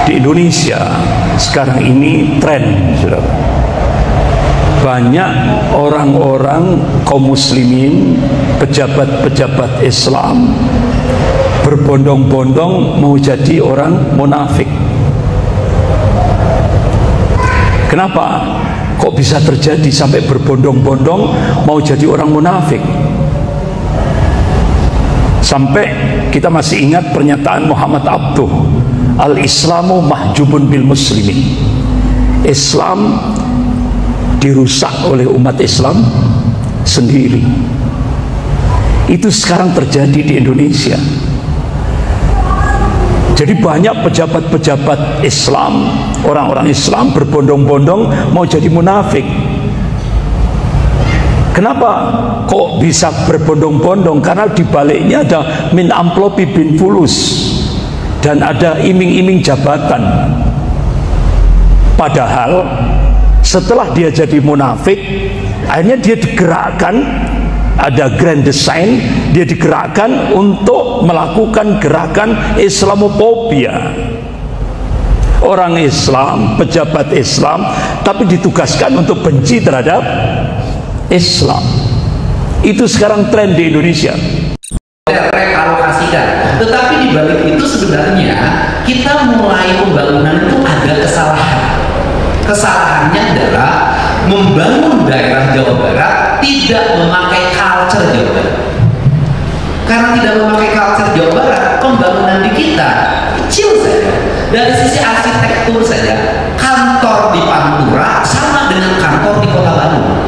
di Indonesia sekarang ini tren, saudara. Banyak orang-orang kaum muslimin, pejabat-pejabat Islam berbondong-bondong mau jadi orang munafik. Kenapa? Kok bisa terjadi sampai berbondong-bondong mau jadi orang munafik? Sampai kita masih ingat pernyataan Muhammad Abduh, al-Islamu mahjubun bil muslimin. Islam dirusak oleh umat Islam sendiri. Itu sekarang terjadi di Indonesia. Jadi banyak pejabat-pejabat Islam, orang-orang Islam berbondong-bondong mau jadi munafik. Kenapa kok bisa berbondong-bondong? Karena di baliknya ada min amplopi bin fulus dan ada iming-iming jabatan. Padahal setelah dia jadi munafik, akhirnya dia digerakkan, ada grand design, dia digerakkan untuk melakukan gerakan Islamophobia. Orang Islam, pejabat Islam, tapi ditugaskan untuk benci terhadap Islam. Itu sekarang tren di Indonesia. Realokasikan. Tetapi di balik itu sebenarnya kita mulai pembangunan itu ada kesalahan. Kesalahannya adalah membangun daerah Jawa Barat tidak memakai culture Jawa Barat. Karena tidak memakai culture Jawa Barat, pembangunan di kita kecil saja. Dari sisi arsitektur saja, kantor di Pantura sama dengan kantor di Kota Bandung.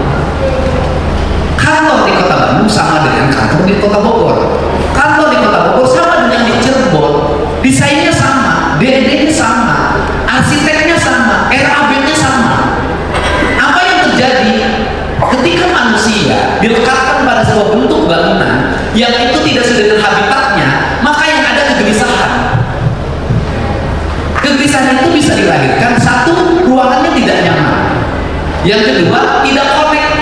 Kantor di Kota Bandung sama dengan kantor di Kota Bogor. Kantor di Kota Bogor sama dengan di Cirebon. Desainnya sama, DND-nya sama, arsiteknya sama, RAB-nya sama. Apa yang terjadi ketika manusia dilekatkan pada sebuah bentuk bangunan yang itu tidak sesuai dengan habitatnya, maka yang ada kegelisahan. Kegelisahan itu bisa dilahirkan, satu, ruangannya tidak nyaman. Yang kedua, tidak connect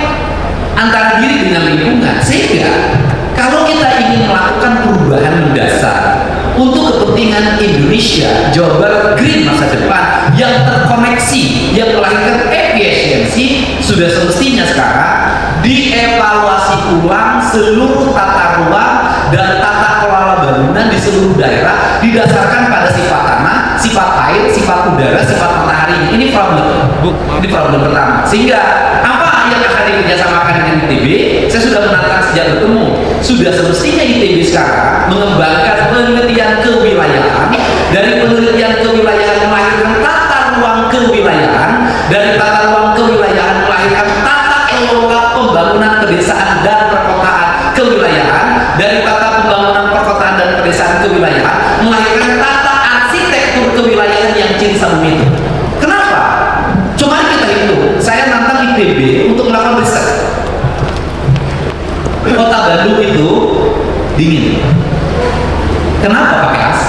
antara diri dengan lingkungan. Sehingga kalau kita ingin melakukan perubahan mendasar untuk kepentingan Indonesia, Jawa Barat green masa depan yang terkoneksi, yang melahirkan efisiensi, sudah semestinya sekarang dievaluasi ulang seluruh tata ruang dan tata kelola bangunan di seluruh daerah didasarkan pada sifat tanah, sifat air, sifat udara, sifat matahari. Ini problem pertama. Sehingga apa yang akan dikerjasamakan dengan ITB, saya sudah menantang sejak bertemu. Sudah semestinya ITB sekarang mengembangkan penelitian kewilayahan. Dari penelitian kewilayahan melahirkan tata ruang kewilayahan, dari tata ruang kewilayahan melahirkan tata kelola pembangunan pedesaan dan perkotaan kewilayahan, dari tata pembangunan perkotaan dan pedesaan kewilayahan melahirkan tata arsitektur kewilayahan yang ciri sama itu. Kenapa? Cuma kita hitung. Saya nantang ITB untuk melakukan riset. Kota Bandung itu dingin. Kenapa pakai AC?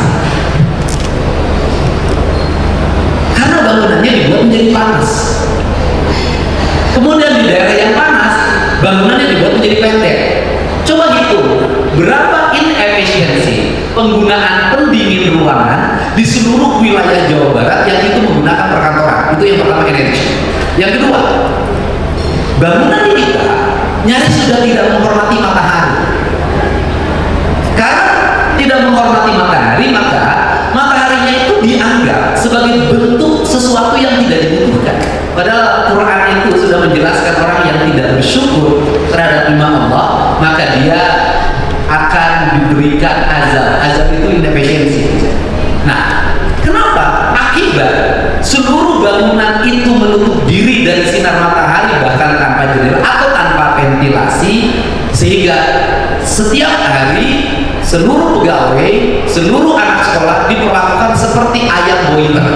Karena bangunannya dibuat menjadi panas. Kemudian di daerah yang panas, bangunannya dibuat menjadi pendek. Coba hitung, berapa inefisiensi penggunaan pendingin ruangan di seluruh wilayah Jawa Barat yang itu menggunakan perkantoran. Itu yang pertama, energi. Yang kedua, bangunan di kita nyaris sudah tidak menghormati matahari. Karena tidak menghormati matahari, maka mataharinya itu dianggap sebagai bentuk sesuatu yang tidak dibutuhkan. Padahal Quran itu sudah menjelaskan orang yang tidak bersyukur terhadap nikmat Allah, maka dia akan diberikan azab. Azab itu inefisiensi. Nah, kenapa? Akibat seluruh bangunan itu menutup diri dari sinar matahari, bahkan tanpa jendela atau tanpa ventilasi, sehingga setiap hari seluruh pegawai, seluruh anak sekolah diperlakukan seperti ayam boiler.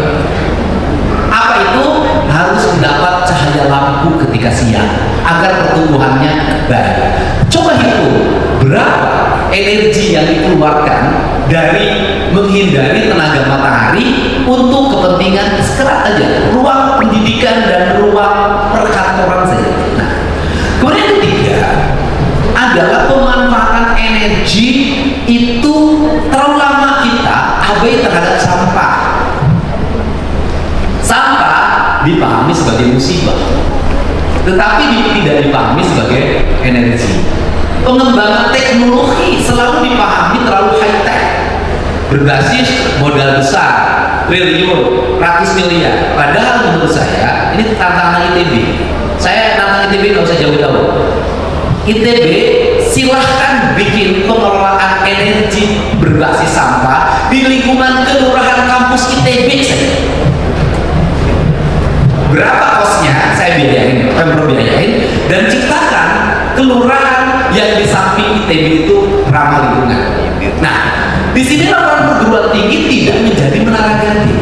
Apa itu? Harus mendapat cahaya lampu ketika siang agar pertumbuhannya baik. Coba hitung berapa energi yang dikeluarkan dari menghindari tenaga matahari untuk kepentingan sekerat aja ruang pendidikan dan ruang perkantoran saja. Nah, kemudian ketiga adalah pemanfaatan energi itu terlalu lama kita abai terhadap sampah. dipahami sebagai musibah, tetapi tidak dipahami sebagai energi. Pengembangan teknologi selalu dipahami terlalu high-tech, berbasis modal besar, triliun, ratus miliar. Padahal menurut saya ini tantangan ITB. Saya tantang ITB nggak usah jauh-jauh. ITB silahkan bikin pengelolaan energi berbasis sampah di lingkungan kelurahan kampus ITB saja. Berapa kosnya? Saya biayain, Pemprov biayain, dan ciptakan kelurahan yang di samping ITB itu ramah lingkungan. Nah, di sini laporan perguruan tinggi tidak menjadi menara ganti.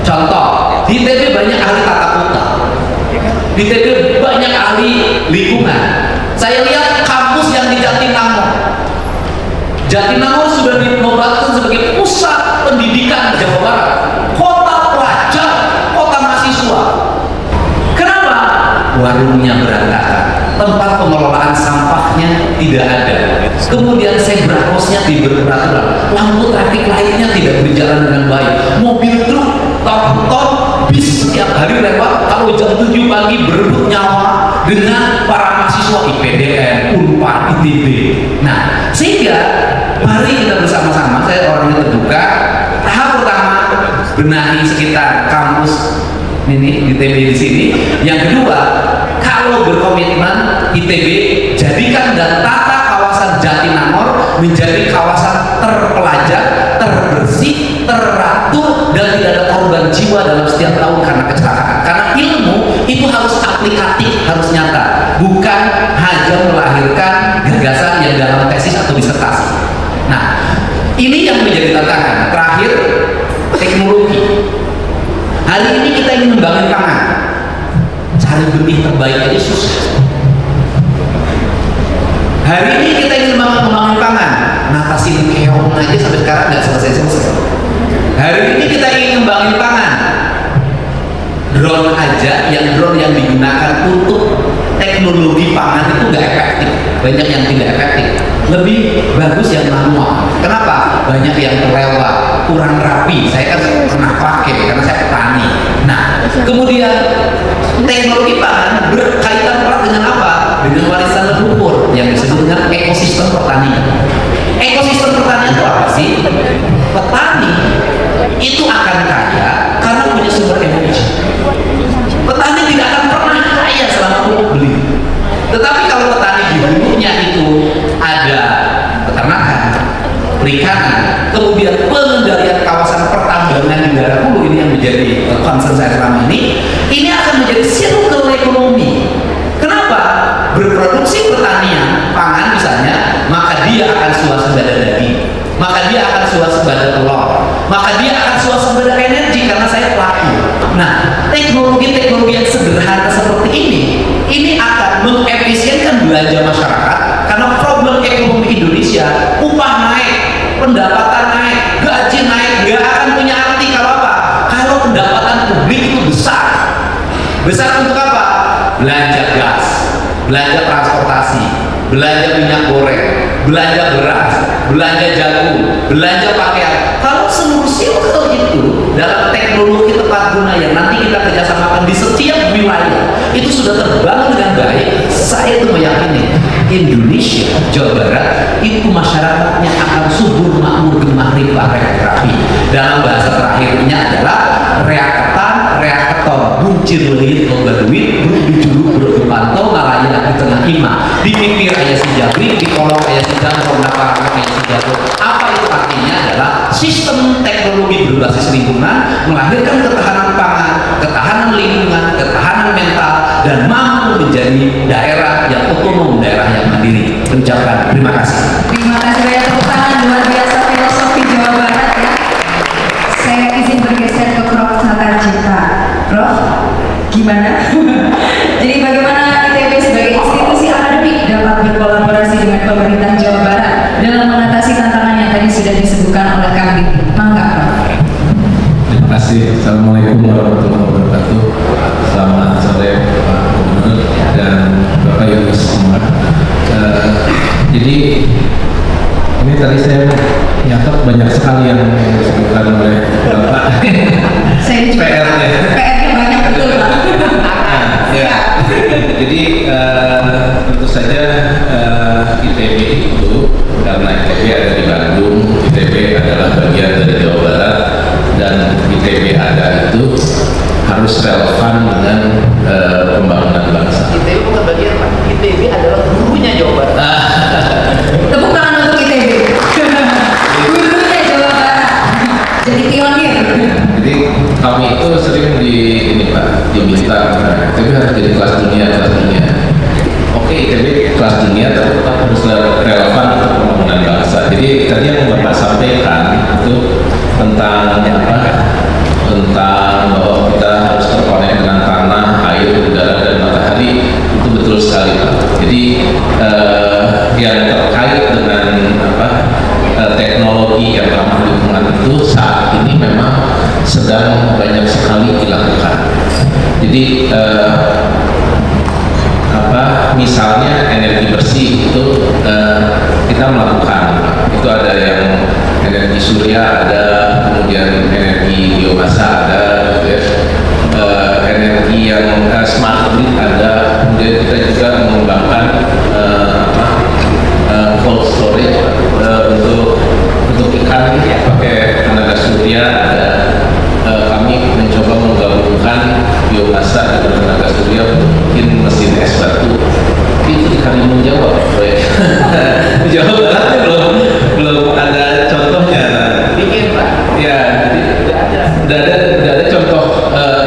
Contoh, di ITB banyak ahli tata kota, di ITB banyak ahli lingkungan. Saya lihat kampus yang di Jatinangor. Jatinangor sudah dinobatkan sebagai pusat pendidikan Jawa Barat, kota pelajar, kota mahasiswa. Kenapa? Warungnya berantakan, tempat pengelolaan sampahnya tidak ada, kemudian zebra crossnya tidak beraturan, lampu traffic lainnya tidak berjalan dengan baik, mobil truk, ton bis setiap hari lewat, kalau jam 7 pagi berebut nyawa dengan para mahasiswa IPDN, Unpad, ITB. Nah, sehingga mari kita bersama-sama, saya orangnya terbuka. Tahap pertama, benahi sekitar kampus ini ITB di sini. Yang kedua, kalau berkomitmen ITB, jadikan dan tata kawasan Jatinangor menjadi kawasan terpelajar, terbersih, teratur, dan tidak ada korban jiwa dalam setiap tahun karena kecelakaan. Karena ilmu itu harus aplikatif, harus nyata, bukan hanya melahirkan gagasan yang dalam tesis atau disertasi. Nah, ini yang menjadi tantangan. Terakhir, teknologi. Hari ini kita ingin membangun pangan, cari benih terbaik aja susah. Hari ini kita ingin membangun pangan, ngatasin keong aja sampai sekarang nggak selesai-selesai. Hari ini kita ingin membangun pangan, drone aja, drone yang digunakan untuk teknologi pangan itu nggak efektif, banyak yang tidak efektif. Lebih bagus yang manual. Kenapa? Banyak yang terlewat, kurang rapi. Saya kan pernah pakai karena saya petani. Nah, kemudian teknologi pangan berkaitan erat dengan apa? Dengan warisan leluhur yang disebut dengan ekosistem pertanian. Ekosistem pertanian itu apa sih? Petani itu akan kaya karena punya sumber energi. Petani tidak akan pernah kaya selama pupuk beli. Tetapi kalau petani di hulunya itu ada peternakan, perikanan, kemudian pengendalian kawasan pertambangan di daerah hulu, ini yang menjadi concern saya selama ini akan menjadi circle ekonomi. Kenapa? Berproduksi pertanian, pangan misalnya, maka dia akan swasembada daging, maka dia akan swasembada telur, maka dia akan swasembada energi karena saya pelaku. Nah, teknologi-teknologi yang sederhana seperti ini akan mengefisienkan belanja masyarakat, karena problem ekonomi Indonesia, upah naik, pendapatan naik, gaji naik, gak akan punya arti kalau apa? Kalau pendapatan publik itu besar. Besar untuk apa? Belanja gas, belanja transportasi, belanja minyak goreng, belanja beras, belanja jagung, belanja pakaian. Kalau seluruh circle itu dalam teknologi tepat guna yang nanti kita kerjasamakan di setiap wilayah itu sudah terbangun dengan baik, saya itu meyakini Indonesia, Jawa Barat itu masyarakatnya akan subur, makmur, gemah, rimpah, rapi. Dalam bahasa terakhirnya adalah reaketan, reaketon, buncir leit, loba duit, buruk dijuluk, buruk dipantau, ngalaya di tengah imah, di mimpi ayah si jabri, di kolong ayah si jangkau, napa ayah si jatuh. Apa itu artinya adalah sistem teknologi berbasis lingkungan melahirkan ketahanan pangan, ketahanan lingkungan, ketahanan mental, dan mampu menjadi daerah yang otonom, daerah yang mandiri. Ucapkan terima kasih. Terima kasih banyak, tepuk tangan, luar biasa filosofi Jawa Barat ya. Saya izin bergeser ke Prof. Satarjita. Prof, gimana? Jadi bagaimana ITB sebagai institusi akademik dapat berkolaborasi dengan pemerintah Jawa Barat dalam mengatasi tantangan yang tadi sudah disebutkan oleh Kang Didi? Mangga, Prof. Terima kasih. Assalamualaikum warahmatullahi wabarakatuh. Selamat sore Pak Gubernur dan Bapak Ibu semua. Jadi ini tadi saya nyatat banyak sekali yang disebutkan oleh Bapak. Saya juga. PR-nya PR-nya banyak. betul Pak. Ya, jadi tentu saja ITB itu karena ITB ada di Bandung, ITB adalah bagian dari Jawa Barat, dan ITB ada itu harus relevan dengan pembangunan bangsa. ITB bukan bagian Pak, ITB adalah gurunya Jawa Barat. Tepuk tangan untuk ITB. Gurunya Jawa Barat. Jadi pionir. Jadi kami itu sering ini Pak, diminta ITB harus jadi kelas dunia. Oke, ITB kelas dunia tapi tetap harus relevan untuk pembangunan bangsa. Jadi tadi yang Bapak sampaikan itu tentang tentang bahwa kita harus terkonek dengan tanah, air, udara, dan matahari, itu betul sekali Pak. Jadi yang terkait dengan teknologi yang ramah lingkungan itu saat ini memang sedang banyak sekali dilakukan. Jadi misalnya energi bersih itu kita melakukan, itu ada yang energi surya ada, kemudian energi biomasa ada, gitu ya. Energi yang smart grid ada, kemudian kita juga mengembangkan cold storage untuk ikan pakai tenaga surya ada. Kami mencoba menggabungkan biomasa dengan tenaga surya untuk bikin mesin es batu. Itu di Karimun Jawa, di Jawa Barat belum ada contohnya. Bikin Pak. Ya, jadi udah ada contoh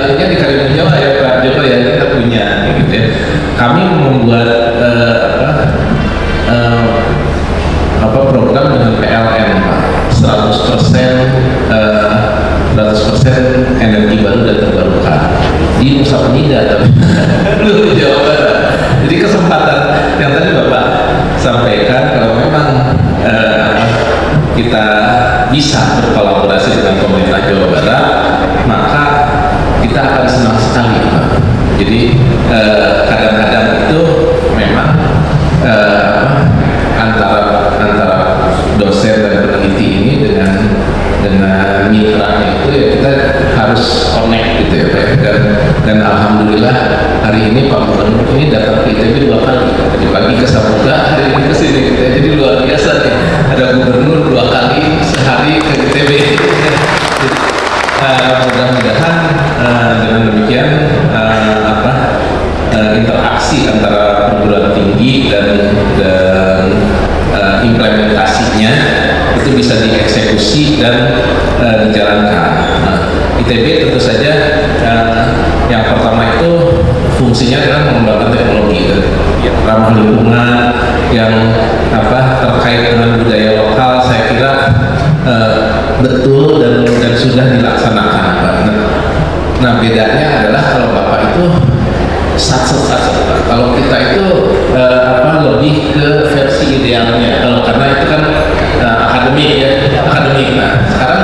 ini di Karimun Jawa ya Pak Joko ya, kita punya gitu ya. Kami membuat program dengan PLN Pak, 100% energi baru dan terbarukan di Nusa Penida tapi di Jawa Barat. Jadi kesempatan yang tadi Bapak sampaikan, kalau memang kita bisa berkolaborasi dengan pemerintah Jawa Barat, maka kita akan senang sekali Pak. Jadi kadang-kadang itu memang antara dosen dan peneliti ini dengan mitranya itu ya kita harus connect gitu ya Pak. Dan alhamdulillah hari ini Pak Gubernur ini datang ke ITB 2 kali, tadi pagi ke Samudra, hari ini ke sini gitu ya. Jadi luar biasa nih, ada Gubernur 2 kali sehari ke ITB. Mudah-mudahan dengan demikian interaksi antara perguruan tinggi dan implementasinya itu bisa dieksekusi dan dijalankan. ITB tentu saja yang pertama itu fungsinya adalah mengembangkan teknologi yang ramah lingkungan, yang terkait dengan budaya lokal. Saya kira betul dan sudah dilaksanakan Pak. Nah bedanya adalah kalau Bapak itu satset. Kalau kita itu lebih ke versi idealnya. Kalau karena itu kan akademik ya, akademik. Nah sekarang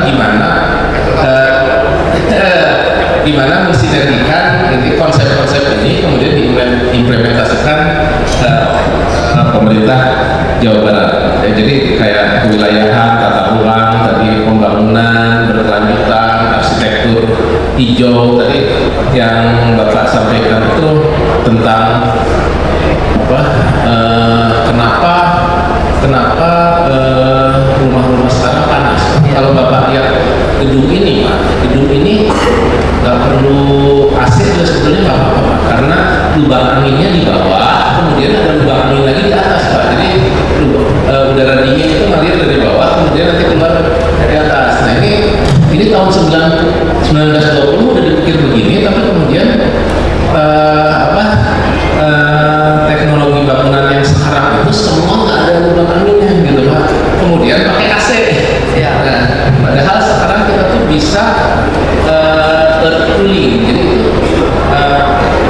gimana mensinergikan konsep-konsep ini kemudian diimplementasikan pemerintah Jawa Barat. Jadi kayak kewilayahan, tata ruang, tadi pembangunan berkelanjutan, arsitektur hijau tadi yang Bapak sampaikan itu tentang kenapa rumah-rumah sekarang panas. Kalau Bapak lihat gedung ini Pak, gedung ini nggak perlu AC juga sebetulnya nggak apa-apa Pak, karena lubang anginnya di bawah, kemudian ada lubang angin lagi di atas Pak. Jadi udara dingin itu ngalir dari bawah, kemudian nanti keluar dari atas. Nah ini tahun 1920 udah dipikir begini, tapi kemudian teknologi bangunan yang sekarang itu semua nggak ada lubang anginnya gitu Pak. Kemudian pakai AC. Ya. Nah, padahal sekarang kita tuh bisa earth cooling, jadi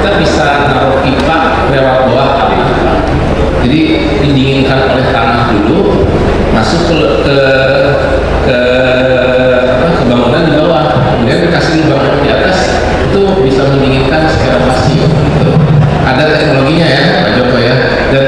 kita bisa naruh pipa lewat bawah tanah. Jadi didinginkan oleh tanah dulu, masuk ke bangunan di bawah, kemudian dikasih lubang di atas, itu bisa mendinginkan secara pasif. Gitu. Ada teknologinya ya Pak Joko ya. Dan